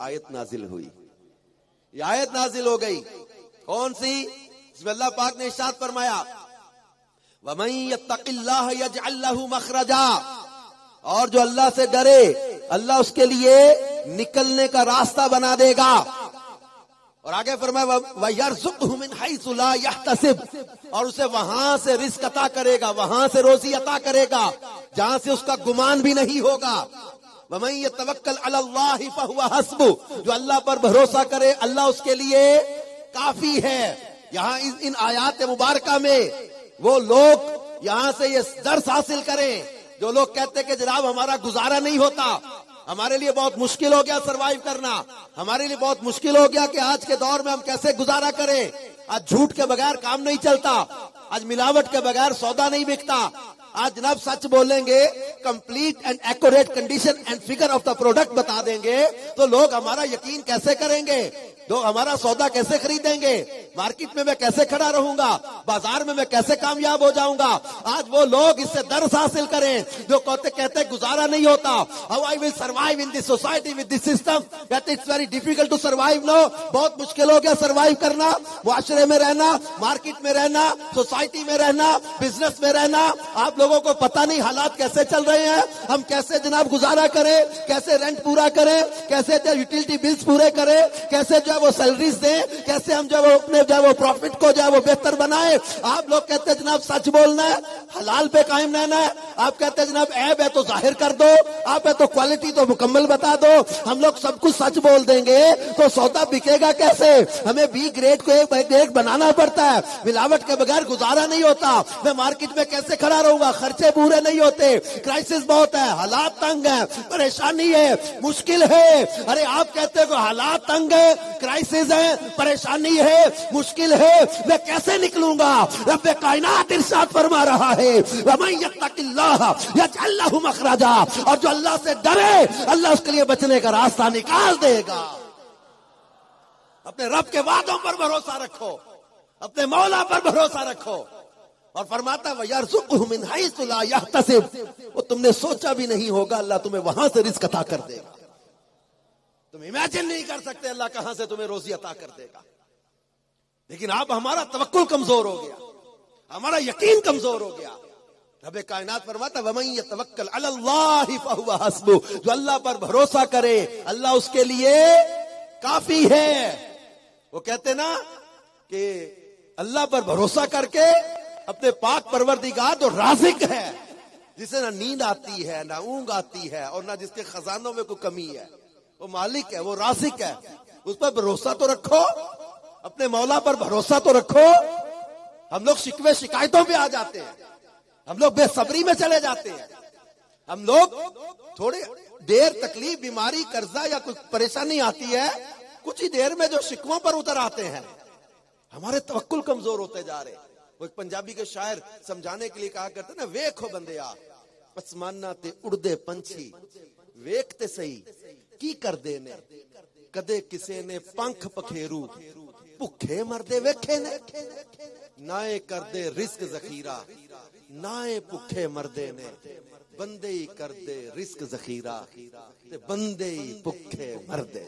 آیت نازل ہوئی. یہ آیت نازل ہو گئی کون سی؟ جس میں اللہ پاک نے ارشاد فرمایا وَمَن يَتَّقِ اللَّهَ يَجْعَل لَّهُ مَخْرَجًا، اور جو اللہ سے ڈرے اللہ اس کے لیے نکلنے کا راستہ بنا دے گا. اور آگے فرمایا وَيَرْزُقْهُ مِنْ حَيْثُ لَا يَحْتَسِبُ، اور اسے وہاں سے رزق عطا کرے گا، وہاں سے روزی عطا کرے گا جہاں سے اس کا گمان بھی نہیں ہوگا. وَمَن يَتَوَكَّلْ عَلَى اللَّهِ فَهُوَ حَسْبُهُ، جو اللہ پر بھروسہ کرے اللہ اس کے لیے کافی ہے. یہاں ان آیات مبارکہ میں وہ لوگ یہاں سے یہ درس حاصل کریں جو لوگ کہتے کہ جناب ہمارا گزارا نہیں ہوتا، ہمارے لیے بہت مشکل ہو گیا سروائیو کرنا، ہمارے لیے بہت مشکل ہو گیا کہ آج کے دور میں ہم کیسے گزارا کریں. آج جھوٹ کے بغیر کام نہیں چلتا، آج ملاوٹ کے بغیر سودا نہیں بکتا. آج جناب سچ بولیں گے، complete and accurate condition and figure of the product بتا دیں گے تو لوگ ہمارا یقین کیسے کریں گے، لوگ ہمارا سودا کیسے خریدیں گے، مارکیٹ میں کیسے کھڑا رہوں گا، بازار میں کیسے کامیاب ہو جاؤں گا. آج وہ لوگ اس سے درس حاصل کریں جو کہتے گزارا نہیں ہوتا. How I will survive in this society with this system, کہتے it's very difficult to survive now، بہت مشکل ہو گیا سروائیو کرنا، معاشرے میں رہنا، مارکیٹ میں رہنا، سوسائٹی میں رہنا، بزنس میں رہنا. آپ لوگوں کو پتہ نہیں حالات کیسے چل رہے ہیں، ہم کیسے جناب گزارا کریں، کیسے رینٹ پورا کریں، کیسے یوٹیلٹی بلز پورے کریں، کیسے جو ہے وہ سیلریز دیں، کیسے ہم جو ہے اپنے جو ہے وہ پروفٹ کو جو ہے وہ بہتر بنائیں. آپ لوگ کہتے ہیں جناب سچ بولنا ہے، حلال پہ قائم رہنا ہے. آپ کہتے ہیں جناب عیب ہے تو ظاہر کر دو، آپ ہے تو کوالٹی تو مکمل بتا دو. ہم لوگ سب کچھ سچ بول دیں گے تو سودا بکے گا کیسے؟ ہمیں بی گریڈ کو ایک بنانا پڑتا ہے، ملاوٹ کے بغیر گزارا نہیں ہوتا. میں مارکیٹ میں کیسے کھڑا رہوں گا، خرچے پورے نہیں ہوتے، کرائسس بہت ہے، حالات تنگ ہیں، پریشانی ہے، مشکل ہے. ارے آپ کہتے ہو حالات تنگ ہے، کرائسس ہے، پریشانی ہے، مشکل ہے، میں کیسے نکلوں گا؟ رب کائنات ارشاد فرما رہا ہے وَمَن يَتَّقِ اللَّهَ يَجْعَل لَّهُ مَخْرَجًا، اور جو اللہ سے ڈرے اللہ اس کے لیے بچنے کا راستہ نکال دے گا. اپنے رب کے وعدوں پر بھروسہ رکھو، اپنے مولا پر بھروسہ رکھو. اور فرماتا ہے وَيَرْزُقْهُ مِنْ حَيْثُ لَا يَحْتَسِبُ، وہ تم نے سوچا بھی نہیں ہوگا اللہ تمہیں وہاں سے رزق عطا کر دے گا. تم امیجن نہیں کر سکتے اللہ کہاں سے تمہیں روزی عطا کر دے گا. لیکن آپ ہمارا توکل کمزور ہو گیا، ہمارا یقین کمزور ہو گیا. رب کائنات فرماتا وَمَن يَتَوَكَّلْ عَلَى اللَّهِ فَهُوَ حَسْبُهُ، جو اللہ پر بھروسہ کرے اللہ اس کے لیے کافی ہے. وہ کہتے نا کہ اللہ پر بھروسہ کر کے اپنے پاک پروردگار جو رازق ہے، جسے نہ نیند آتی ہے نہ اونگ آتی ہے اور نہ جس کے خزانوں میں کوئی کمی ہے، وہ مالک ہے، وہ رازق ہے، اس پر بھروسہ تو رکھو، اپنے مولا پر بھروسہ تو رکھو. ہم لوگ شکوے شکایتوں پہ آ جاتے ہیں، ہم لوگ بے صبری میں چلے جاتے ہیں، ہم لوگ تھوڑے دیر تکلیف بیماری قرضہ یا کچھ پریشانی آتی ہے کچھ ہی دیر میں جو شکووں پر اتر آتے ہیں. ہمارے توکل کمزور ہوتے جا رہے. وہ ایک پنجابی کے شاعر سمجھانے کے لیے کہا کرتے نا ویکھو بندیا پسمانہ تے اڑدے پنچھی ویکھتے سہی کی کردے نے کدے کسے نے پنکھ پکھیرو بھکھے مردے ویکھے نے نائے کردے رزق ذخیرہ نائے بھکھے مردے نے بندے ہی کردے رزق ذخیرہ تے بندے ہی بھکھے مردے.